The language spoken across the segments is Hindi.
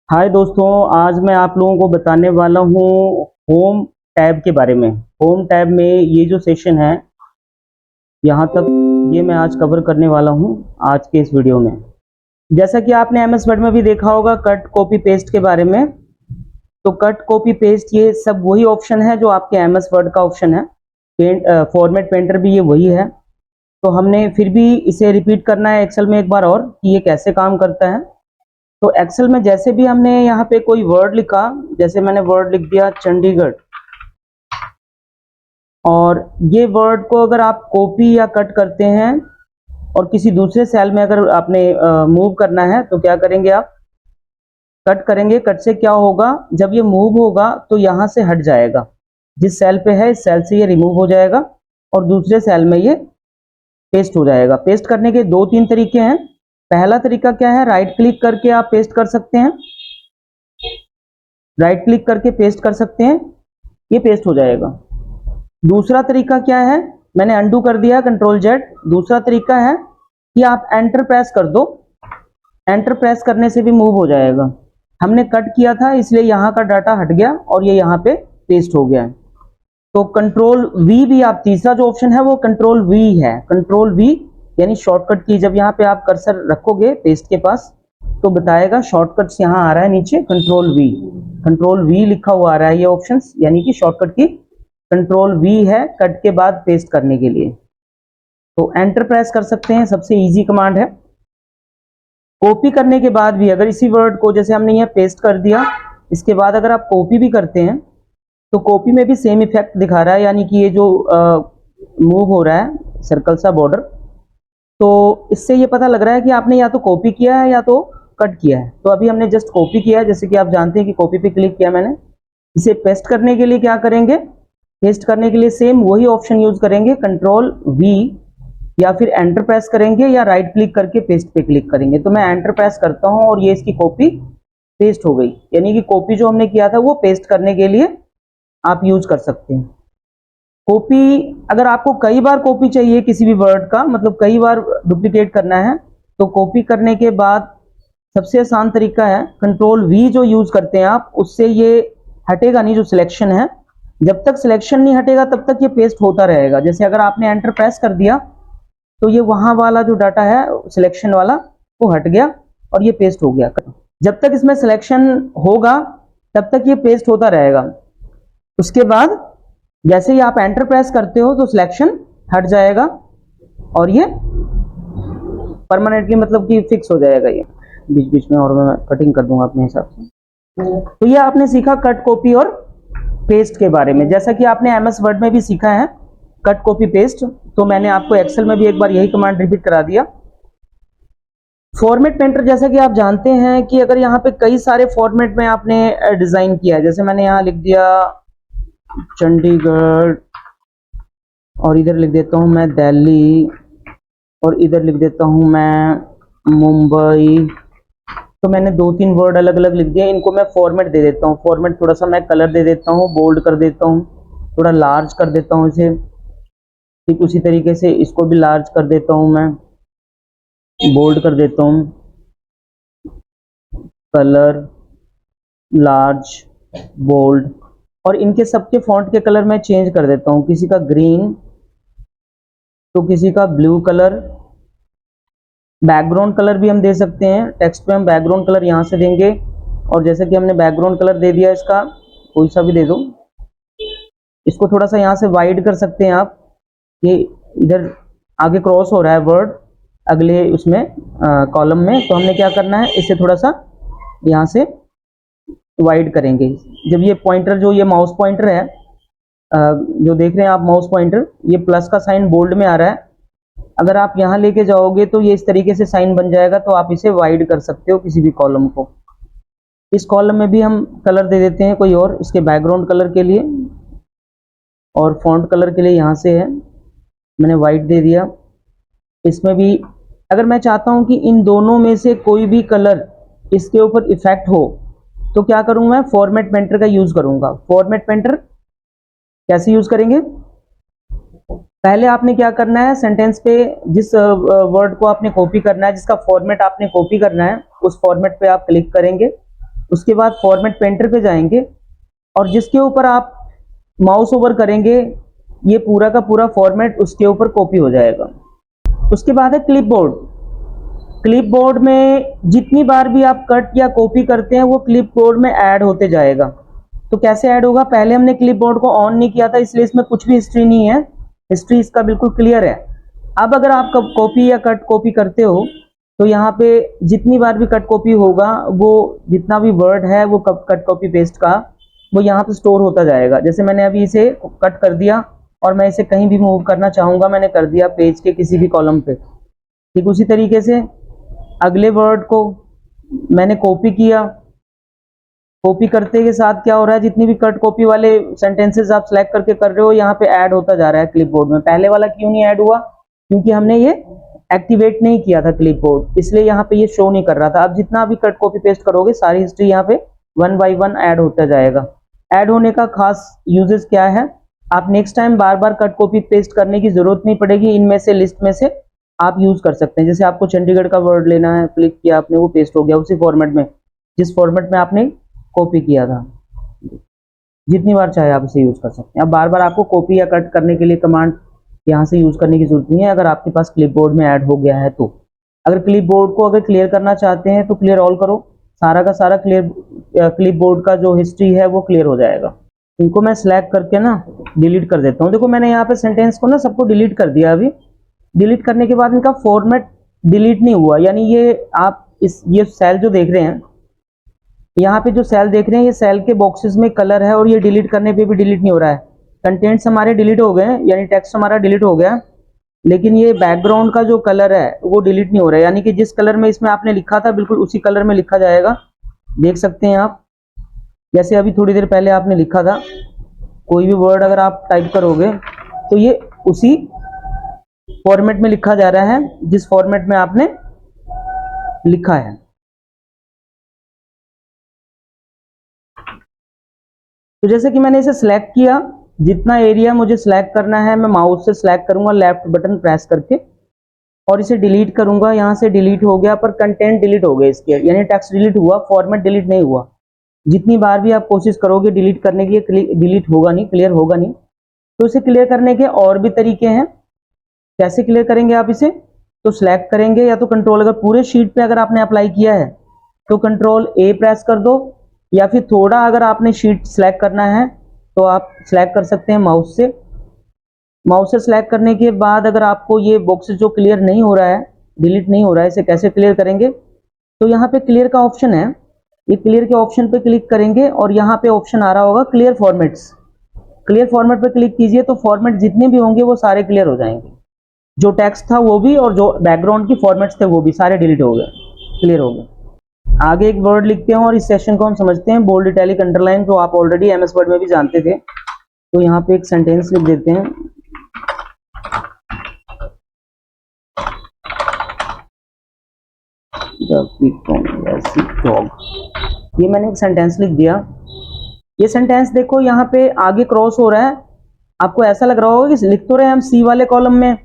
हाय दोस्तों, आज मैं आप लोगों को बताने वाला हूँ होम टैब के बारे में। होम टैब में ये जो सेशन है, यहाँ तक ये मैं आज कवर करने वाला हूँ आज के इस वीडियो में। जैसा कि आपने एमएस वर्ड में भी देखा होगा कट कॉपी पेस्ट के बारे में, तो कट कॉपी पेस्ट ये सब वही ऑप्शन है जो आपके एमएस वर्ड का ऑप्शन है। फॉर्मेट पेंटर भी ये वही है। तो हमने फिर भी इसे रिपीट करना है एक्सेल में एक बार और कि ये कैसे काम करता है। तो एक्सेल में जैसे भी हमने यहाँ पे कोई वर्ड लिखा, जैसे मैंने वर्ड लिख दिया चंडीगढ़, और ये वर्ड को अगर आप कॉपी या कट करते हैं और किसी दूसरे सेल में अगर आपने मूव करना है तो क्या करेंगे, आप कट करेंगे। कट से क्या होगा, जब ये मूव होगा तो यहाँ से हट जाएगा, जिस सेल पे है इस सेल से ये रिमूव हो जाएगा और दूसरे सेल में ये पेस्ट हो जाएगा। पेस्ट करने के दो तीन तरीके हैं। पहला तरीका क्या है, राइट क्लिक करके आप पेस्ट कर सकते हैं। राइट क्लिक करके पेस्ट कर सकते हैं, ये पेस्ट हो जाएगा। दूसरा तरीका क्या है, मैंने अंडू कर दिया कंट्रोल जेड। दूसरा तरीका है कि आप एंटर प्रेस कर दो, एंटर प्रेस करने से भी मूव हो जाएगा। हमने कट किया था इसलिए यहाँ का डाटा हट गया और ये यहाँ पे पेस्ट हो गया है। तो कंट्रोल वी भी, आप तीसरा जो ऑप्शन है वो कंट्रोल वी है। कंट्रोल वी यानी शॉर्टकट की, जब यहाँ पे आप कर्सर रखोगे पेस्ट के पास तो बताएगा शॉर्टकट्स, यहाँ आ रहा है नीचे कंट्रोल वी लिखा हुआ आ रहा है। ये ऑप्शंस यानी कि शॉर्टकट की कंट्रोल वी है कट के बाद पेस्ट करने के लिए। तो एंटर प्रेस कर सकते हैं, सबसे इजी कमांड है। कॉपी करने के बाद भी अगर इसी वर्ड को, जैसे हमने यहाँ पेस्ट कर दिया, इसके बाद अगर आप कॉपी भी करते हैं तो कॉपी में भी सेम इफेक्ट दिखा रहा है, यानी कि ये जो मूव हो रहा है सर्कल सा बॉर्डर, तो इससे ये पता लग रहा है कि आपने या तो कॉपी किया है या तो कट किया है। तो अभी हमने जस्ट कॉपी किया है, जैसे कि आप जानते हैं कि कॉपी पे क्लिक किया मैंने। इसे पेस्ट करने के लिए क्या करेंगे, पेस्ट करने के लिए सेम वही ऑप्शन यूज करेंगे, कंट्रोल वी, या फिर एंटर प्रेस करेंगे या राइट क्लिक करके पेस्ट पे क्लिक करेंगे। तो मैं एंटर प्रेस करता हूं और ये इसकी कॉपी पेस्ट हो गई, यानी कि कॉपी जो हमने किया था वो पेस्ट करने के लिए आप यूज कर सकते हैं। कॉपी, अगर आपको कई बार कॉपी चाहिए किसी भी वर्ड का, मतलब कई बार डुप्लीकेट करना है, तो कॉपी करने के बाद सबसे आसान तरीका है कंट्रोल वी जो यूज करते हैं आप, उससे ये हटेगा नहीं जो सिलेक्शन है। जब तक सिलेक्शन नहीं हटेगा तब तक ये पेस्ट होता रहेगा। जैसे अगर आपने एंटर प्रेस कर दिया तो ये वहां वाला जो डाटा है सिलेक्शन वाला वो हट गया और ये पेस्ट हो गया। जब तक इसमें सिलेक्शन होगा तब तक ये पेस्ट होता रहेगा। उसके बाद जैसे ही आप एंटर प्रेस करते हो तो सिलेक्शन हट जाएगा और ये परमानेंटली, मतलब कि फिक्स हो जाएगा ये बीच बीच में, और मैं कटिंग कर दूंगा अपने हिसाब से। तो ये आपने सीखा कट कॉपी और पेस्ट के बारे में। जैसा कि आपने एमएस वर्ड में भी सीखा है कट कॉपी पेस्ट, तो मैंने आपको एक्सेल में भी एक बार यही कमांड रिपीट करा दिया। फॉर्मेट पेंटर, जैसा कि आप जानते हैं कि अगर यहाँ पे कई सारे फॉर्मेट में आपने डिजाइन किया है, जैसे मैंने यहाँ लिख दिया चंडीगढ़ और इधर लिख देता हूं मैं दिल्ली और इधर लिख देता हूं मैं मुंबई, तो मैंने दो तीन वर्ड अलग अलग लिख दिए। इनको मैं फॉर्मेट दे देता हूं। फॉर्मेट थोड़ा सा मैं कलर दे देता हूं, बोल्ड कर देता हूं, थोड़ा लार्ज कर देता हूं इसे। ठीक उसी तरीके से इसको भी लार्ज कर देता हूं, मैं बोल्ड कर देता हूं, कलर लार्ज बोल्ड, और इनके सबके फॉन्ट के कलर मैं चेंज कर देता हूं। किसी का ग्रीन तो किसी का ब्लू कलर। बैकग्राउंड कलर भी हम दे सकते हैं, टेक्स्ट पे हम बैकग्राउंड कलर यहाँ से देंगे, और जैसे कि हमने बैकग्राउंड कलर दे दिया, इसका कोई सा भी दे दो। इसको थोड़ा सा यहाँ से वाइड कर सकते हैं आप, ये इधर आगे क्रॉस हो रहा है वर्ड अगले उसमें कॉलम में, तो हमने क्या करना है, इसे थोड़ा सा यहाँ से वाइड करेंगे। जब ये पॉइंटर, जो ये माउस पॉइंटर है, जो देख रहे हैं आप माउस पॉइंटर, ये प्लस का साइन बोल्ड में आ रहा है। अगर आप यहाँ लेके जाओगे तो ये इस तरीके से साइन बन जाएगा, तो आप इसे वाइड कर सकते हो किसी भी कॉलम को। इस कॉलम में भी हम कलर दे देते हैं कोई और, इसके बैकग्राउंड कलर के लिए, और फॉन्ट कलर के लिए यहाँ से है, मैंने वाइट दे दिया। इसमें भी अगर मैं चाहता हूँ कि इन दोनों में से कोई भी कलर इसके ऊपर इफेक्ट हो तो क्या करूँगा, मैं फॉर्मेट पेंटर का यूज करूंगा। फॉर्मेट पेंटर कैसे यूज करेंगे, पहले आपने क्या करना है, सेंटेंस पे जिस वर्ड को आपने कॉपी करना है, जिसका फॉर्मेट आपने कॉपी करना है, उस फॉर्मेट पे आप क्लिक करेंगे। उसके बाद फॉर्मेट पेंटर पे जाएंगे और जिसके ऊपर आप माउस ओवर करेंगे ये पूरा का पूरा फॉर्मेट उसके ऊपर कॉपी हो जाएगा। उसके बाद है क्लिपबोर्ड। क्लिपबोर्ड में जितनी बार भी आप कट या कॉपी करते हैं वो क्लिपबोर्ड में ऐड होते जाएगा। तो कैसे ऐड होगा, पहले हमने क्लिपबोर्ड को ऑन नहीं किया था इसलिए इसमें कुछ भी हिस्ट्री नहीं है, हिस्ट्री इसका बिल्कुल क्लियर है। अब अगर आप कॉपी या कट कॉपी करते हो तो यहाँ पे जितनी बार भी कट कॉपी होगा वो जितना भी वर्ड है वो कट कॉपी पेस्ट का वो यहाँ पे स्टोर होता जाएगा। जैसे मैंने अभी इसे कट कर दिया और मैं इसे कहीं भी मूव करना चाहूंगा, मैंने कर दिया पेज के किसी भी कॉलम पे। ठीक उसी तरीके से अगले वर्ड को मैंने कॉपी किया, कॉपी करते के साथ क्या हो रहा है, जितनी भी कट कॉपी वाले सेंटेंसेस आप सिलेक्ट करके कर रहे हो यहाँ पे ऐड होता जा रहा है क्लिपबोर्ड में। पहले वाला क्यों नहीं ऐड हुआ, क्योंकि हमने ये एक्टिवेट नहीं किया था क्लिपबोर्ड, इसलिए यहाँ पे ये शो नहीं कर रहा था। अब जितना भी कट कॉपी पेस्ट करोगे सारी हिस्ट्री यहाँ पे 1 बाय 1 ऐड होता जाएगा। ऐड होने का खास यूजेस क्या है, आप नेक्स्ट टाइम बार बार कट कॉपी पेस्ट करने की जरूरत नहीं पड़ेगी, इनमें से लिस्ट में से आप यूज कर सकते हैं। जैसे आपको चंडीगढ़ का वर्ड लेना है, क्लिक किया आपने, वो पेस्ट हो गया उसी फॉर्मेट में जिस फॉर्मेट में आपने कॉपी किया था। जितनी बार चाहे आप इसे यूज कर सकते हैं। अब बार बार आपको कॉपी या कट करने के लिए कमांड यहाँ से यूज करने की जरूरत नहीं है अगर आपके पास क्लिपबोर्ड में ऐड हो गया है तो। अगर क्लिपबोर्ड को अगर क्लियर करना चाहते हैं तो क्लियर ऑल करो, सारा का सारा क्लिपबोर्ड का जो हिस्ट्री है वो क्लियर हो जाएगा। इनको मैं सिलेक्ट करके ना डिलीट कर देता हूँ। देखो मैंने यहाँ पे सेंटेंस को ना सबको डिलीट कर दिया। अभी डिलीट करने के बाद इनका फॉर्मेट डिलीट नहीं हुआ, यानी ये आप ये सेल जो देख रहे हैं, यहाँ पे जो सेल देख रहे हैं ये सेल के बॉक्सेस में कलर है और ये डिलीट करने पे भी डिलीट नहीं हो रहा है। कंटेंट्स हमारे डिलीट हो गए हैं, यानी टेक्स्ट हमारा डिलीट हो गया, लेकिन ये बैकग्राउंड का जो कलर है वो डिलीट नहीं हो रहा है। यानी कि जिस कलर में इसमें आपने लिखा था बिल्कुल उसी कलर में लिखा जाएगा। देख सकते हैं आप, जैसे अभी थोड़ी देर पहले आपने लिखा था, कोई भी वर्ड अगर आप टाइप करोगे तो ये उसी फॉर्मेट में लिखा जा रहा है जिस फॉर्मेट में आपने लिखा है। तो जैसे कि मैंने इसे सिलेक्ट किया, जितना एरिया मुझे सिलेक्ट करना है मैं माउस से सिलेक्ट करूंगा लेफ्ट बटन प्रेस करके और इसे डिलीट करूंगा। यहां से डिलीट हो गया पर कंटेंट डिलीट हो गए इसके, यानी टेक्स्ट डिलीट हुआ, फॉर्मेट डिलीट नहीं हुआ। जितनी बार भी आप कोशिश करोगे डिलीट करने की, डिलीट होगा नहीं, क्लियर होगा नहीं। तो इसे क्लियर करने के और भी तरीके हैं। कैसे क्लियर करेंगे आप इसे, तो सिलेक्ट करेंगे या तो कंट्रोल, अगर पूरे शीट पे अगर आपने अप्लाई किया है तो कंट्रोल ए प्रेस कर दो, या फिर थोड़ा अगर आपने शीट सिलेक्ट करना है तो आप सिलेक्ट कर सकते हैं माउस से। माउस से सिलेक्ट करने के बाद अगर आपको ये बॉक्स जो क्लियर नहीं हो रहा है, डिलीट नहीं हो रहा है, इसे कैसे क्लियर करेंगे, तो यहाँ पे क्लियर का ऑप्शन है, ये क्लियर के ऑप्शन पे क्लिक करेंगे और यहाँ पे ऑप्शन आ रहा होगा क्लियर फॉर्मेट्स। क्लियर फॉर्मेट पे क्लिक कीजिए तो फॉर्मेट जितने भी होंगे वो सारे क्लियर हो जाएंगे। जो टेक्स्ट था वो भी और जो बैकग्राउंड की फॉर्मेट्स थे वो भी सारे डिलीट हो गए, क्लियर हो गए। आगे एक वर्ड लिखते हैं और इस सेशन को हम समझते हैं। बोल्ड, इटैलिक, अंडरलाइन, जो आप ऑलरेडी एमएस वर्ड में भी जानते थे। तो यहाँ पे एक सेंटेंस लिख देते हैं, डॉग। ये मैंने एक सेंटेंस लिख दिया। ये सेंटेंस देखो यहाँ पे आगे क्रॉस हो रहा है, आपको ऐसा लग रहा होगा कि लिख तो रहे हैं हम सी वाले कॉलम में,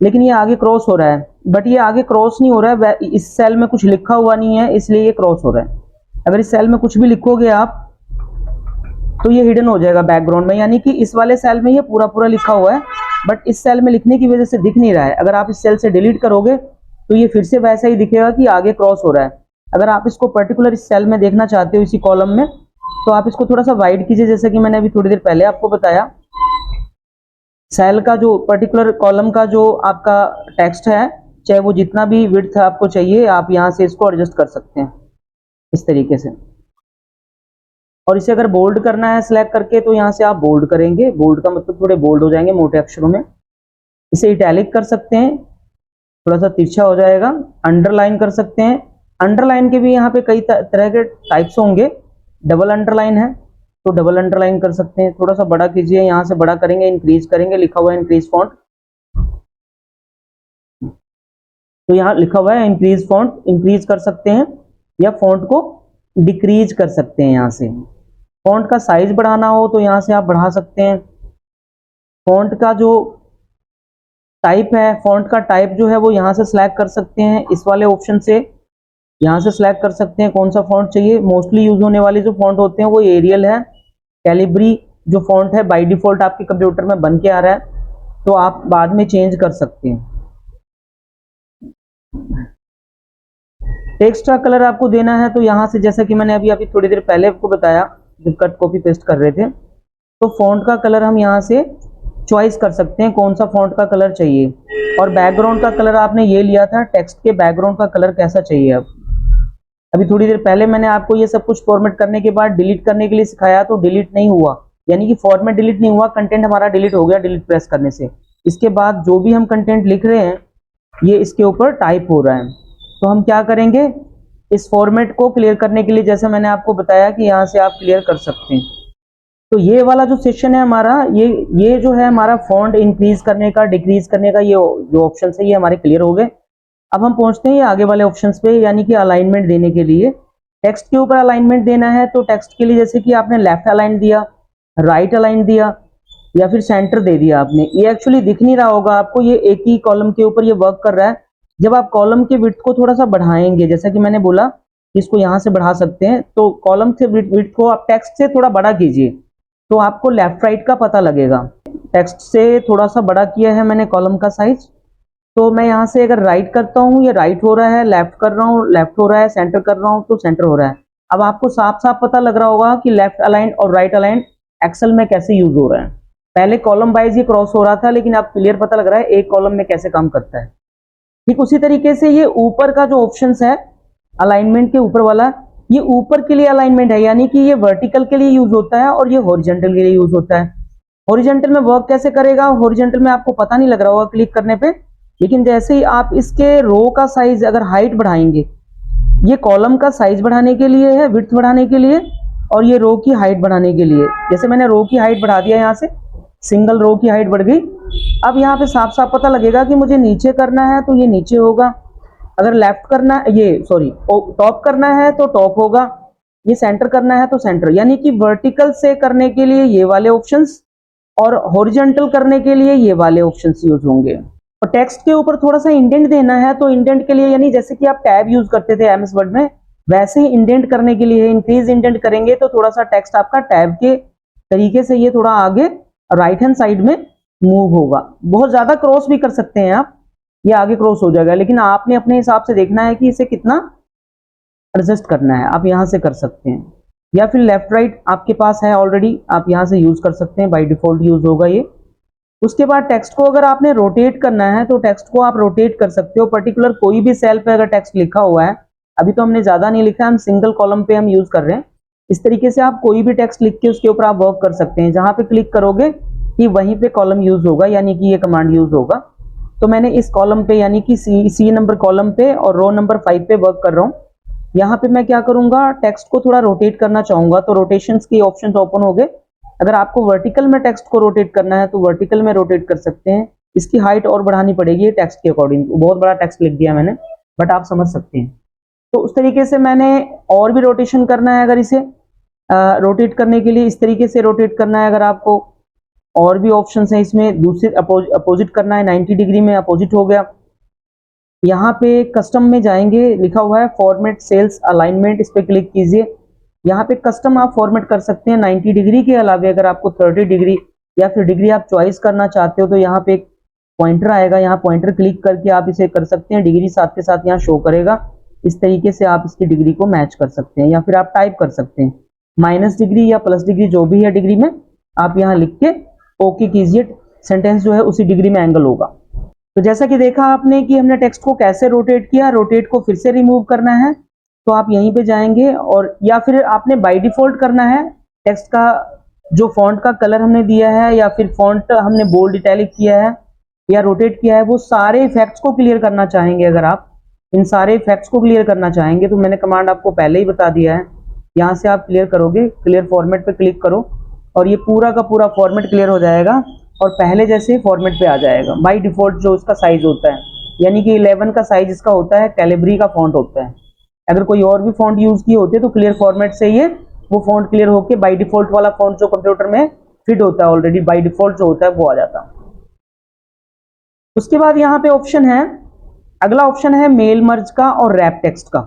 लेकिन ये आगे क्रॉस हो रहा है। बट ये आगे क्रॉस नहीं हो रहा है, इस सेल में कुछ लिखा हुआ नहीं है इसलिए ये क्रॉस हो रहा है। अगर इस सेल में कुछ भी लिखोगे आप तो ये हिडन हो जाएगा बैकग्राउंड में, यानी कि इस वाले सेल में ये पूरा पूरा लिखा हुआ है बट इस सेल में लिखने की वजह से दिख नहीं रहा है। अगर आप इस सेल से डिलीट करोगे तो ये फिर से वैसा ही दिखेगा कि आगे क्रॉस हो रहा है। अगर आप इसको पर्टिकुलर इस सेल में देखना चाहते हो इसी कॉलम में, तो आप इसको थोड़ा सा वाइड कीजिए, जैसे कि मैंने अभी थोड़ी देर पहले आपको बताया। सेल का जो पर्टिकुलर कॉलम का जो आपका टेक्स्ट है, चाहे वो जितना भी विड्थ आपको चाहिए, आप यहाँ से इसको एडजस्ट कर सकते हैं इस तरीके से। और इसे अगर बोल्ड करना है सिलेक्ट करके तो यहाँ से आप बोल्ड करेंगे। बोल्ड का मतलब थोड़े बोल्ड हो जाएंगे मोटे अक्षरों में। इसे इटैलिक कर सकते हैं, थोड़ा सा तिरछा हो जाएगा। अंडरलाइन कर सकते हैं। अंडरलाइन के भी यहाँ पे कई तरह के टाइप्स होंगे। डबल अंडरलाइन है तो डबल अंडरलाइन कर सकते हैं। थोड़ा सा बड़ा कीजिए, यहाँ से बड़ा करेंगे, इंक्रीज करेंगे, लिखा हुआ है इंक्रीज फॉन्ट, तो यहाँ लिखा हुआ है इंक्रीज फॉन्ट, इंक्रीज कर सकते हैं या फॉन्ट को डिक्रीज कर सकते हैं। यहाँ से फॉन्ट का साइज बढ़ाना हो तो यहाँ से आप बढ़ा सकते हैं। फॉन्ट का जो टाइप है, फॉन्ट का टाइप जो है वो यहाँ से सिलेक्ट कर सकते हैं इस वाले ऑप्शन से। यहाँ से सिलेक्ट कर सकते हैं कौन सा फॉन्ट चाहिए। मोस्टली यूज होने वाले जो फॉन्ट होते हैं वो एरियल है, कैलिब्री जो फॉन्ट है बाय डिफॉल्ट आपके कंप्यूटर में बन के आ रहा है, तो आप बाद में चेंज कर सकते हैं। टेक्स्ट का कलर आपको देना है तो यहाँ से, जैसा कि मैंने अभी थोड़ी देर पहले आपको बताया जब कट कॉपी पेस्ट कर रहे थे, तो फॉन्ट का कलर हम यहाँ से चॉइस कर सकते हैं कौन सा फॉन्ट का कलर चाहिए। और बैकग्राउंड का कलर आपने ये लिया था, टेक्स्ट के बैकग्राउंड का कलर कैसा चाहिए। अब अभी थोड़ी देर पहले मैंने आपको ये सब कुछ फॉर्मेट करने के बाद डिलीट करने के लिए सिखाया, तो डिलीट नहीं हुआ, यानी कि फॉर्मेट डिलीट नहीं हुआ, कंटेंट हमारा डिलीट हो गया डिलीट प्रेस करने से। इसके बाद जो भी हम कंटेंट लिख रहे हैं ये इसके ऊपर टाइप हो रहा है। तो हम क्या करेंगे, इस फॉर्मेट को क्लियर करने के लिए, जैसे मैंने आपको बताया कि यहाँ से आप क्लियर कर सकते हैं। तो ये वाला जो सेक्शन है हमारा, ये जो है हमारा फॉन्ट इंक्रीज करने का डिक्रीज करने का, ये जो ऑप्शन है ये हमारे क्लियर हो गए। अब हम पहुंचते हैं ये आगे वाले ऑप्शंस पे, यानी कि अलाइनमेंट देने के लिए। टेक्स्ट के ऊपर अलाइनमेंट देना है तो टेक्स्ट के लिए जैसे कि आपने लेफ्ट अलाइन दिया, राइट अलाइन दिया या फिर सेंटर दे दिया आपने। ये एक्चुअली दिख नहीं रहा होगा आपको, ये एक ही कॉलम के ऊपर ये वर्क कर रहा है। जब आप कॉलम के विड्थ को थोड़ा सा बढ़ाएंगे, जैसा कि मैंने बोला इसको यहाँ से बढ़ा सकते हैं, तो कॉलम से विड्थ को आप टेक्स्ट से थोड़ा बड़ा कीजिए तो आपको लेफ्ट राइट का पता लगेगा। टेक्स्ट से थोड़ा सा बड़ा किया है मैंने कॉलम का साइज, तो मैं यहाँ से अगर राइट करता हूँ ये राइट हो रहा है, लेफ्ट कर रहा हूँ लेफ्ट हो रहा है, सेंटर कर रहा हूँ तो सेंटर हो रहा है। अब आपको साफ साफ पता लग रहा होगा कि लेफ्ट अलाइन और राइट अलाइन एक्सेल में कैसे यूज हो रहा है। पहले कॉलम वाइज ये क्रॉस हो रहा था, लेकिन अब क्लियर पता लग रहा है एक कॉलम में कैसे काम करता है। ठीक उसी तरीके से ये ऊपर का जो ऑप्शन है अलाइनमेंट के ऊपर वाला, ये ऊपर के लिए अलाइनमेंट है, यानी कि ये वर्टिकल के लिए यूज होता है और ये हॉरिजॉन्टल के लिए यूज होता है। हॉरिजॉन्टल में वर्क कैसे करेगा, हॉरिजॉन्टल में आपको पता नहीं लग रहा होगा क्लिक करने पे, लेकिन जैसे ही आप इसके रो का साइज अगर हाइट बढ़ाएंगे, ये कॉलम का साइज बढ़ाने के लिए है, विड्थ बढ़ाने के लिए, और ये रो की हाइट बढ़ाने के लिए। जैसे मैंने रो की हाइट बढ़ा दिया, यहाँ से सिंगल रो की हाइट बढ़ गई। अब यहाँ पे साफ साफ पता लगेगा कि मुझे नीचे करना है तो ये नीचे होगा, अगर लेफ्ट करना टॉप करना है तो टॉप होगा, ये सेंटर करना है तो सेंटर। यानी कि वर्टिकल से करने के लिए ये वाले ऑप्शंस और हॉरिजॉन्टल करने के लिए ये वाले ऑप्शंस यूज होंगे। और टेक्स्ट के ऊपर थोड़ा सा इंडेंट देना है तो इंडेंट के लिए, यानी जैसे कि आप टैब यूज करते थे एमएस वर्ड में, वैसे ही इंडेंट करने के लिए इंक्रीज इंडेंट करेंगे तो थोड़ा सा टेक्स्ट आपका टैब के तरीके से ये थोड़ा आगे राइट हैंड साइड में मूव होगा। बहुत ज्यादा क्रॉस भी कर सकते हैं आप, ये आगे क्रॉस हो जाएगा, लेकिन आपने अपने हिसाब से देखना है कि इसे कितना एडजस्ट करना है। आप यहां से कर सकते हैं, या फिर लेफ्ट राइट आपके पास है ऑलरेडी, आप यहां से यूज कर सकते हैं, बाय डिफॉल्ट यूज होगा ये। उसके बाद टेक्स्ट को अगर आपने रोटेट करना है तो टेक्स्ट को आप रोटेट कर सकते हो। पर्टिकुलर कोई भी सेल पे अगर टेक्स्ट लिखा हुआ है, अभी तो हमने ज्यादा नहीं लिखा है, हम सिंगल कॉलम पे हम यूज कर रहे हैं, इस तरीके से आप कोई भी टेक्स्ट लिख के उसके ऊपर आप वर्क कर सकते हैं। जहां पे क्लिक करोगे कि वहीं पे कॉलम यूज होगा, यानी कि ये कमांड यूज होगा। तो मैंने इस कॉलम पे, यानी कि सी नंबर कॉलम पे और रो नंबर 5 पे वर्क कर रहा हूँ। यहाँ पे मैं क्या करूंगा, टेक्स्ट को थोड़ा रोटेट करना चाहूंगा तो रोटेशंस के ऑप्शंस ओपन हो गए। अगर आपको वर्टिकल में टेक्स्ट को रोटेट करना है तो वर्टिकल में रोटेट कर सकते हैं। इसकी हाइट और बढ़ानी पड़ेगी टेक्स्ट के अकॉर्डिंग, बहुत बड़ा टेक्स्ट लिख दिया मैंने, बट आप समझ सकते हैं। तो उस तरीके से मैंने और भी रोटेशन करना है, अगर इसे रोटेट करने के लिए इस तरीके से रोटेट करना है, अगर आपको और भी ऑप्शंस हैं इसमें। दूसरे अपोजिट करना है, 90 डिग्री में अपोजिट हो गया। यहाँ पे कस्टम में जाएंगे, लिखा हुआ है फॉर्मेट सेल्स अलाइनमेंट, इस पे क्लिक कीजिए। यहाँ पे कस्टम आप फॉर्मेट कर सकते हैं 90 डिग्री के अलावे, अगर आपको 30 डिग्री या फिर डिग्री आप चॉइस करना चाहते हो तो यहाँ पे एक पॉइंटर आएगा, यहाँ पॉइंटर क्लिक करके आप इसे कर सकते हैं। डिग्री साथ के साथ यहाँ शो करेगा, इस तरीके से आप इसकी डिग्री को मैच कर सकते हैं, या फिर आप टाइप कर सकते हैं माइनस डिग्री या प्लस डिग्री, जो भी है डिग्री में आप यहाँ लिख के ओके कीजिए, सेंटेंस जो है उसी डिग्री में एंगल होगा। तो जैसा कि देखा आपने कि हमने टेक्स्ट को कैसे रोटेट किया, रोटेट को फिर से रिमूव करना है तो आप यहीं पे जाएंगे, और या फिर आपने बाय डिफॉल्ट करना है टेक्स्ट का जो फॉन्ट का कलर हमने दिया है, या फिर फॉन्ट हमने बोल्ड इटैलिक किया है या रोटेट किया है, वो सारे इफेक्ट्स को क्लियर करना चाहेंगे। अगर आप इन सारे इफेक्ट्स को क्लियर करना चाहेंगे तो मैंने कमांड आपको पहले ही बता दिया है, यहाँ से आप क्लियर करोगे, क्लियर फॉर्मेट पे क्लिक करो और ये पूरा का पूरा फॉर्मेट क्लियर हो जाएगा और पहले जैसे ही फॉर्मेट पे आ जाएगा। बाय डिफॉल्ट जो इसका साइज होता है, यानी कि 11 का साइज इसका होता है, कैलिब्री का फॉन्ट होता है। अगर कोई और भी फॉन्ट यूज किए होते तो क्लियर फॉर्मेट से ये वो फॉन्ट क्लियर होके बाय डिफॉल्ट वाला फॉन्ट जो कंप्यूटर में फिट होता है ऑलरेडी, बाय डिफॉल्ट जो होता है वो आ जाता। उसके बाद यहाँ पे ऑप्शन है, अगला ऑप्शन है मेल मर्ज का और रैप टेक्स्ट का।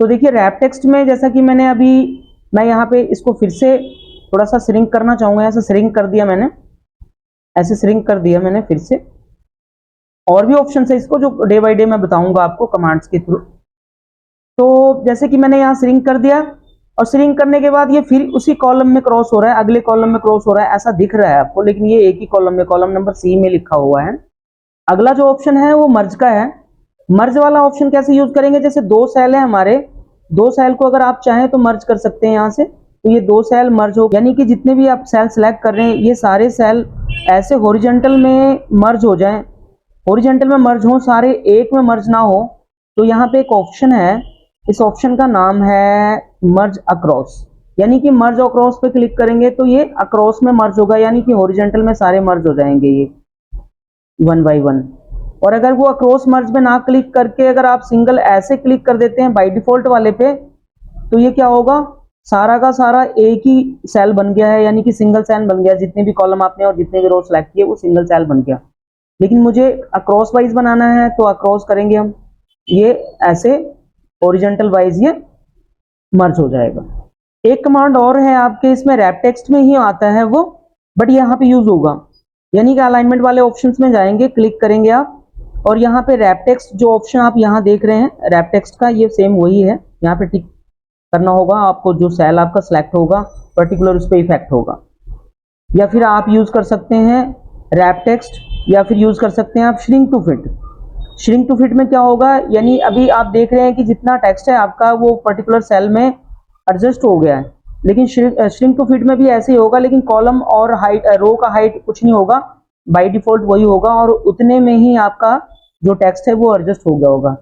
तो देखिए रैप टेक्स्ट में जैसा कि मैं यहाँ पे इसको फिर से थोड़ा सा श्रिंक करना चाहूंगा। ऐसे श्रिंक कर दिया मैंने, ऐसे श्रिंक कर दिया मैंने फिर से। और भी ऑप्शन है इसको जो डे बाय डे मैं बताऊंगा आपको कमांड्स के थ्रू। तो जैसे कि मैंने यहाँ श्रिंक कर दिया और श्रिंक करने के बाद ये फिर उसी कॉलम में क्रॉस हो रहा है, अगले कॉलम में क्रॉस हो रहा है, ऐसा दिख रहा है आपको, लेकिन ये एक ही कॉलम में, कॉलम नंबर सी में लिखा हुआ है। अगला जो ऑप्शन है वो मर्ज का है। मर्ज वाला ऑप्शन कैसे यूज करेंगे, जैसे दो सेल है हमारे, दो सेल को अगर आप चाहें तो मर्ज कर सकते हैं यहाँ से। तो ये दो सेल मर्ज हो, यानी कि जितने भी आप सेल सेलेक्ट कर रहे हैं ये सारे सेल ऐसे हॉरिजॉन्टल में मर्ज हो जाएं, हॉरिजॉन्टल में मर्ज हो, सारे एक में मर्ज ना हो। तो यहाँ पे एक ऑप्शन है, इस ऑप्शन का नाम है मर्ज अक्रॉस, यानी कि मर्ज अक्रॉस पे क्लिक करेंगे तो ये अक्रॉस में मर्ज होगा, यानी कि हॉरिजॉन्टल में सारे मर्ज हो जाएंगे ये वन बाय वन। और अगर वो अक्रॉस मर्ज पे ना क्लिक करके अगर आप सिंगल ऐसे क्लिक कर देते हैं बाय डिफॉल्ट वाले पे, तो ये क्या होगा, सारा का सारा एक ही सेल बन गया है, यानी कि सिंगल सेल बन गया। जितने भी कॉलम आपने और जितने भी रो सेलेक्ट किए वो सिंगल सेल बन गया। लेकिन मुझे अक्रॉस वाइज बनाना है तो अक्रॉस करेंगे हम, ये ऐसे हॉरिजॉन्टल वाइज ये मर्ज हो जाएगा। एक कमांड और है आपके इसमें, रैप टेक्स्ट में ही आता है वो, बट यहाँ पे यूज होगा, यानी कि अलाइनमेंट वाले ऑप्शंस में जाएंगे, क्लिक करेंगे आप, और यहाँ पे रैप टेक्स्ट जो ऑप्शन आप यहाँ देख रहे हैं रैप टेक्स्ट का, ये सेम वही है। यहाँ पे टिक करना होगा आपको, जो सेल आपका सिलेक्ट होगा पर्टिकुलर उस पर इफेक्ट होगा। या फिर आप यूज कर सकते हैं रैप टेक्स्ट, या फिर यूज कर सकते हैं आप shrink to fit. Shrink to fit में क्या होगा, यानी अभी आप देख रहे हैं कि जितना टेक्स्ट है आपका वो पर्टिकुलर सेल में एडजस्ट हो गया है, लेकिन श्रिंक टू फिट में भी ऐसे ही होगा, लेकिन कॉलम और हाइट, रो का हाइट कुछ नहीं होगा, बाय डिफॉल्ट वही होगा, और उतने में ही आपका जो टेक्स्ट है वो एडजस्ट हो गया होगा।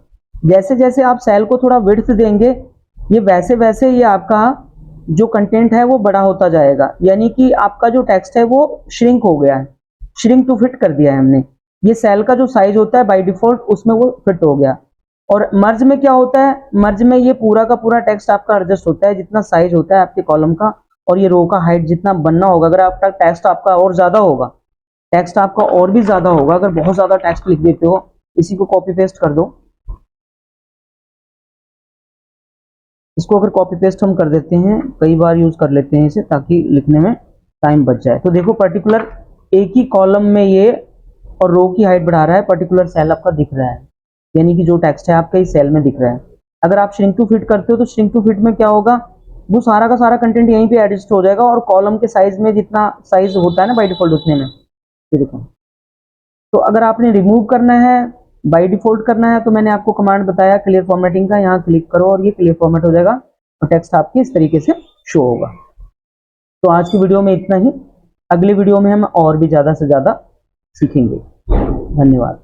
जैसे जैसे आप सेल को थोड़ा विड्थ देंगे, ये वैसे वैसे ये आपका जो कंटेंट है वो बड़ा होता जाएगा, यानी कि आपका जो टेक्स्ट है वो श्रिंक हो गया है, श्रिंक टू फिट कर दिया है हमने। ये सेल का जो साइज होता है बाय डिफॉल्ट उसमें वो फिट हो गया। और मर्ज में क्या होता है, मर्ज में ये पूरा का पूरा टेक्स्ट आपका एडजस्ट होता है, जितना साइज होता है आपके कॉलम का और ये रो का हाइट जितना बनना होगा। अगर आपका टेक्स्ट आपका और ज्यादा होगा, टेक्स्ट आपका और भी ज्यादा होगा, अगर बहुत ज्यादा टेक्स्ट लिख देते हो, इसी को कॉपी पेस्ट कर दो, इसको अगर कॉपी पेस्ट हम कर देते हैं, कई बार यूज कर लेते हैं इसे ताकि लिखने में टाइम बच जाए। तो देखो पर्टिकुलर एक ही कॉलम में ये और रो की हाइट बढ़ा रहा है, पर्टिकुलर सेल आपका दिख रहा है, यानी कि जो टेक्स्ट है आपका इस सेल में दिख रहा है। अगर आप श्रिंक टू फिट करते हो तो श्रिंक टू फिट में क्या होगा, वो सारा का सारा कंटेंट यहीं पे एडजस्ट हो जाएगा, और कॉलम के साइज में जितना साइज होता है ना बाय डिफॉल्ट उतने में, ये देखो। तो अगर आपने रिमूव करना है, बाय डिफॉल्ट करना है, तो मैंने आपको कमांड बताया क्लियर फॉर्मेटिंग का, यहाँ क्लिक करो और ये क्लियर फॉर्मेट हो जाएगा और टेक्स्ट आपकी इस तरीके से शो होगा। तो आज की वीडियो में इतना ही, अगली वीडियो में हम और भी ज्यादा से ज्यादा सीखेंगे। धन्यवाद।